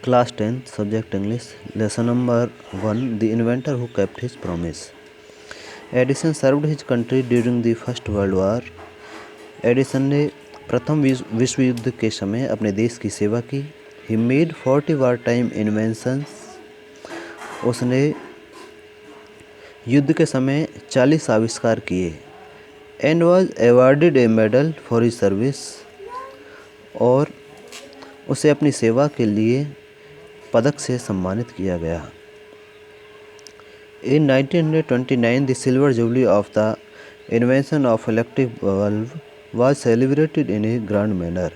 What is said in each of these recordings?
Class 10, Subject English, Lesson number 1, The Inventor Who Kept His Promise. Edison served his country during the First World War. Edison ने प्रथम विश्व युद्ध के समय अपने देश की सेवा की. He made 40 wartime inventions. उसने युद्ध के समय 40 आविष्कार किए. And was awarded a medal for his service. और उसे अपनी सेवा के लिए पदक से सम्मानित किया गया. In 1929, the silver jubilee of the invention of electric bulb was celebrated in a grand manner.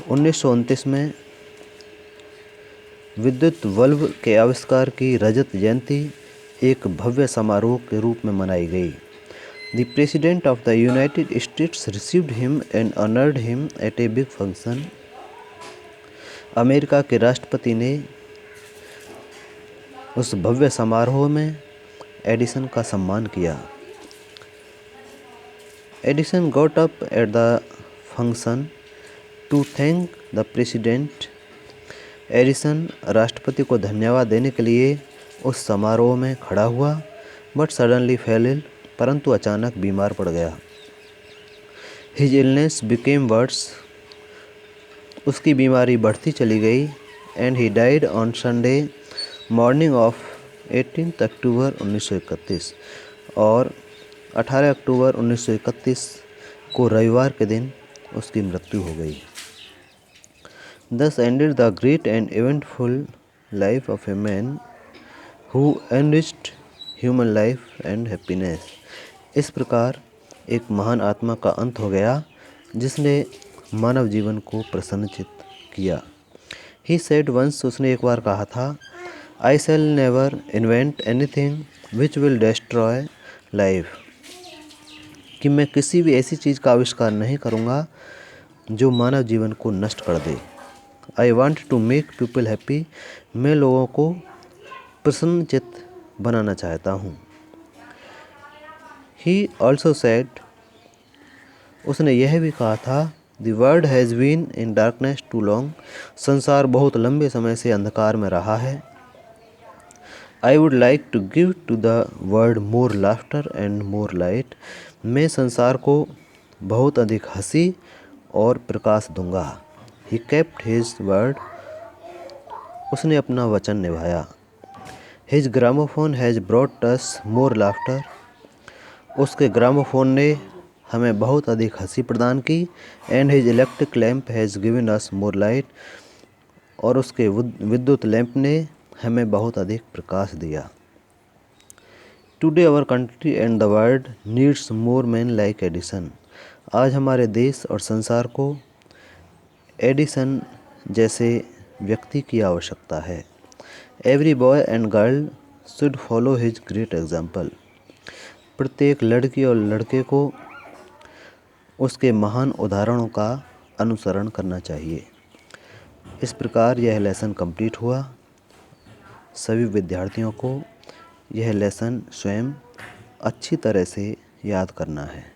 1929 में विद्युत बल्ब के आविष्कार की रजत जयंती एक भव्य समारोह के रूप में मनाई गई. The President of the United States received him and honored him at a big function. America के राष्ट्रपति ने उस भव्य समारोह में एडिसन का सम्मान किया. Edison got up at the function to thank the president. Edison राष्ट्रपति को धन्यवाद देने के लिए उस समारोह में खड़ा हुआ. But suddenly fell ill. परंतु अचानक बीमार पड़ गया. His illness became worse. उसकी बीमारी बढ़ती चली गई. And he died on Sunday morning of 18 अक्टूबर 1931. और 18 अक्टूबर 1931 को रविवार के दिन उसकी मृत्यु हो गई. Thus ended the great and eventful life of a man who enriched human life and happiness. इस प्रकार एक महान आत्मा का अंत हो गया जिसने मानव जीवन को प्रसन्नचित किया. He said once, उसने एक बार कहा था, I shall never invent anything which will destroy life. कि मैं किसी भी ऐसी चीज़ का आविष्कार नहीं करूँगा जो मानव जीवन को नष्ट कर दे. I want to make people happy. मैं लोगों को प्रसन्नचित बनाना चाहता हूँ. He also said, उसने यह भी कहा था, The world has been in darkness too long. संसार बहुत लंबे समय से अंधकार में रहा है. I would like to give to the world more laughter and more light. मैं संसार को बहुत अधिक हंसी और प्रकाश दूंगा. He kept his word. उसने अपना वचन निभाया. His gramophone has brought us more laughter. उसके ग्रामोफोन ने हमें बहुत अधिक हंसी प्रदान की. And his electric lamp has given us more light. और उसके विद्युत लैंप ने हमें बहुत अधिक प्रकाश दिया. Today our country and the world needs more man like Edison. आज हमारे देश और संसार को एडिसन जैसे व्यक्ति की आवश्यकता है. Every boy and girl should follow his great example. प्रत्येक लड़की और लड़के को उसके महान उदाहरणों का अनुसरण करना चाहिए. इस प्रकार यह लेसन कंप्लीट हुआ. सभी विद्यार्थियों को यह लेसन स्वयं अच्छी तरह से याद करना है.